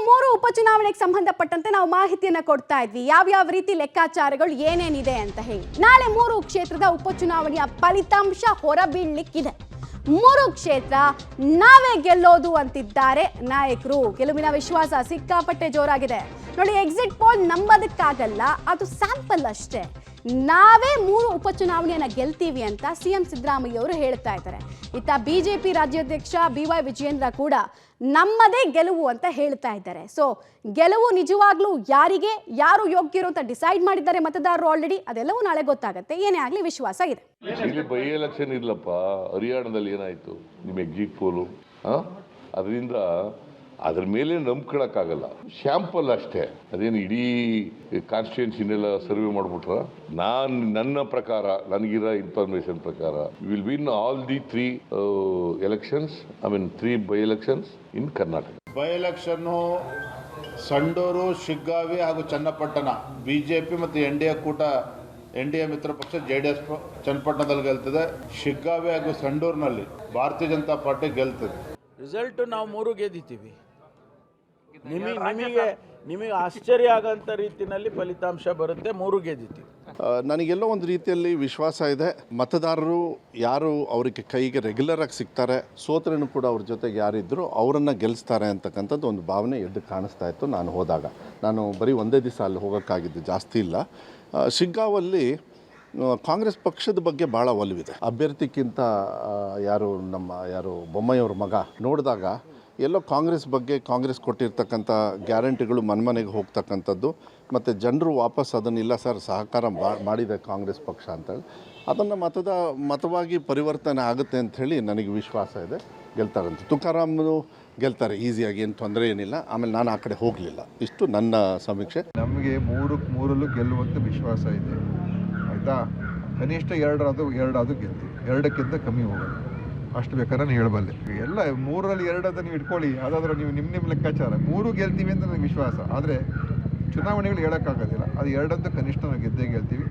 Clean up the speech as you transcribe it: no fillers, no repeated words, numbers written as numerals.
ಮೂರು ಉಪಚುನಾವಣೆಗೆ ಸಂಬಂಧಪಟ್ಟಂತೆ ನಾವು ಮಾಹಿತಿಯನ್ನ ಕೊಡ್ತಾ ಇದ್ವಿ, ಯಾವ ರೀತಿ ಲೆಕ್ಕಾಚಾರಗಳು ಏನೇನಿದೆ ಅಂತ ಹೇಳಿ. ನಾಳೆ ಮೂರು ಕ್ಷೇತ್ರದ ಉಪಚುನಾವಣೆಯ ಫಲಿತಾಂಶ ಹೊರಬೀಳಲಿಕ್ಕಿದೆ. ಮೂರು ಕ್ಷೇತ್ರ ನಾವೇ ಗೆಲ್ಲೋದು ಅಂತಿದ್ದಾರೆ ನಾಯಕರು. ಗೆಲುವಿನ ವಿಶ್ವಾಸ ಸಿಕ್ಕಾಪಟ್ಟೆ ಜೋರಾಗಿದೆ. ನೋಡಿ, ಎಕ್ಸಿಟ್ ಪೋಲ್ ನಂಬೋದಕ್ಕಾಗಲ್ಲ, ಅದು ಸ್ಯಾಂಪಲ್ ಅಷ್ಟೇ. ನಾವೇ ಮೂರು ಉಪಚುನಾವಣೆಯನ್ನ ಗೆಲ್ತೀವಿ ಅಂತ ಸಿಎಂ ಸಿದ್ದರಾಮಯ್ಯ ಅವರು ಹೇಳ್ತಾ ಇದ್ದಾರೆ. ಇತ್ತ ಬಿಜೆಪಿ ರಾಜ್ಯಾಧ್ಯಕ್ಷ BY ವಿಜಯೇಂದ್ರ ಕೂಡ ನಮ್ಮದೇ ಗೆಲುವು ಅಂತ ಹೇಳ್ತಾ ಇದ್ದಾರೆ. ಸೊ ಗೆಲುವು ನಿಜವಾಗ್ಲೂ ಯಾರಿಗೆ, ಯಾರು ಯೋಗ್ಯರು ಅಂತ ಡಿಸೈಡ್ ಮಾಡಿದ್ದಾರೆ ಮತದಾರರು ಆಲ್ರೆಡಿ. ಅದೆಲ್ಲವೂ ನಾಳೆ ಗೊತ್ತಾಗುತ್ತೆ. ಏನೇ ಆಗಲಿ ವಿಶ್ವಾಸ ಇದೆ. ಇಲ್ಲಿ ಬೈ ಎಲೆಕ್ಷನ್ ಇಲ್ಲಪ್ಪ. ಹರಿಯಾಣದಲ್ಲಿ ಏನಾಯ್ತು ನಿಮ್ಮ ಎಕ್ಸಿಟ್ ಪೋಲು? ಅದರಿಂದ ಅದ್ರ ಮೇಲೆ ನಂಬ್ಕೊಳಕ್ಕಾಗಲ್ಲ. ಶಾಂಪಲ್ ಅಷ್ಟೇ. ಅದೇನು ಇಡೀ ಕಾನ್ಸ್ಟಿಟ್ಯೂನ್ಸಿನೆಲ್ಲ ಸರ್ವೆ ಮಾಡ್ಬಿಟ್ರ? ನನ್ನ ಪ್ರಕಾರ, ನನಗಿರೋ ಇನ್ಫಾರ್ಮೇಶನ್ ಪ್ರಕಾರ will win all the 3 elections. 3 by elections in Karnataka. By election Sandur, Shiggavi ಹಾಗೂ ಚನ್ನಪಟ್ಟಣ ಬಿಜೆಪಿ ಮತ್ತು ಎನ್ಡಿಎ ಮಿತ್ರ ಪಕ್ಷ JDS ಚನ್ನಪಟ್ಟಣದಲ್ಲಿ ಗೆಲ್ತದೆ. ಶಿಗ್ಗಾವಿ ಹಾಗೂ ಸಂಡೂರಿನಲ್ಲಿ ಭಾರತೀಯ ಜನತಾ ಪಾರ್ಟಿ ಗೆಲ್ತದೆ. ರಿಸಲ್ಟ್ ನಾವು 3 ಗೆದ್ದಿದ್ದೀವಿ. ನಿಮಗೆ ಆಶ್ಚರ್ಯ ಆಗಂತ ರೀತಿಯಲ್ಲಿ ಫಲಿತಾಂಶ ಬರುತ್ತೆ. 3 ಗೆದ್ದಿದ್ದೀವಿ. ನನಗೆಲ್ಲೋ ಒಂದು ರೀತಿಯಲ್ಲಿ ವಿಶ್ವಾಸ ಇದೆ. ಮತದಾರರು ಯಾರು ಅವರಿಗೆ ಕೈಗೆ ರೆಗ್ಯುಲರ್ ಆಗಿ ಸಿಗ್ತಾರೆ, ಸೋತ್ರನು ಕೂಡ ಅವ್ರ ಜೊತೆಗೆ ಯಾರಿದ್ದರು ಅವರನ್ನು ಗೆಲ್ಲಿಸ್ತಾರೆ ಅಂತಕ್ಕಂಥದ್ದು ಒಂದು ಭಾವನೆ ಎದ್ದು ಕಾಣಿಸ್ತಾ ಇತ್ತು. ನಾನು ಹೋದಾಗ, ನಾನು ಬರೀ ಒಂದೇ ದಿವಸ ಅಲ್ಲಿ ಹೋಗೋಕ್ಕಾಗಿದ್ದು, ಜಾಸ್ತಿ ಇಲ್ಲ. ಶಿಗ್ಗಾವಲ್ಲಿ ಕಾಂಗ್ರೆಸ್ ಪಕ್ಷದ ಬಗ್ಗೆ ಭಾಳ ಒಲವಿದೆ. ಅಭ್ಯರ್ಥಿಗಿಂತ ಯಾರು ಬೊಮ್ಮಾಯಿಯವ್ರ ಮಗ ನೋಡಿದಾಗ ಎಲ್ಲೋ ಕಾಂಗ್ರೆಸ್ ಬಗ್ಗೆ, ಕಾಂಗ್ರೆಸ್ ಕೊಟ್ಟಿರ್ತಕ್ಕಂಥ ಗ್ಯಾರಂಟಿಗಳು ಮನೆಗೆ ಹೋಗ್ತಕ್ಕಂಥದ್ದು, ಮತ್ತು ಜನರು ವಾಪಸ್ ಅದನ್ನಿಲ್ಲ ಸರ್ ಸಹಕಾರ ಮಾಡಿದೆ ಕಾಂಗ್ರೆಸ್ ಪಕ್ಷ ಅಂತೇಳಿ, ಅದನ್ನು ಮತವಾಗಿ ಪರಿವರ್ತನೆ ಆಗುತ್ತೆ ಅಂಥೇಳಿ ನನಗೆ ವಿಶ್ವಾಸ ಇದೆ. ಗೆಲ್ತಾರಂತೆ. ತುಕಾರಾಮನು ಗೆಲ್ತಾರೆ ಈಸಿಯಾಗಿ, ಏನು ತೊಂದರೆ ಏನಿಲ್ಲ. ಆಮೇಲೆ ನಾನು ಆ ಕಡೆ ಹೋಗಲಿಲ್ಲ. ಇಷ್ಟು ನನ್ನ ಸಮೀಕ್ಷೆ. ನಮಗೆ ಮೂರಲ್ಲೂ ಗೆಲ್ಲುವಂಥ ವಿಶ್ವಾಸ ಇದೆ. ಆಯಿತಾ? ಕನಿಷ್ಠ ಎರಡಾದರೂ ಗೆಲ್ತೀವಿ. 2ಕ್ಕಿಂತ ಕಮ್ಮಿ ಹೋಗೋದು ಅಷ್ಟು ಬೇಕಾದ್ರೆ ನಾನು ಹೇಳಬಲ್ಲೆ. ಎಲ್ಲ 3ರಲ್ಲಿ 2 ಅಂತ ನೀವು ಇಟ್ಕೊಳ್ಳಿ. ಅದಾದರೂ ನೀವು ನಿಮ್ಮ ಲೆಕ್ಕಾಚಾರ 3 ಗೆಲ್ತೀವಿ ಅಂತ ನನಗೆ ವಿಶ್ವಾಸ. ಆದರೆ ಚುನಾವಣೆಗಳು ಹೇಳೋಕ್ಕಾಗೋದಿಲ್ಲ. ಅದು 2 ಕನಿಷ್ಠ ನಾವು ಗೆದ್ದೇ ಗೆಲ್ತೀವಿ.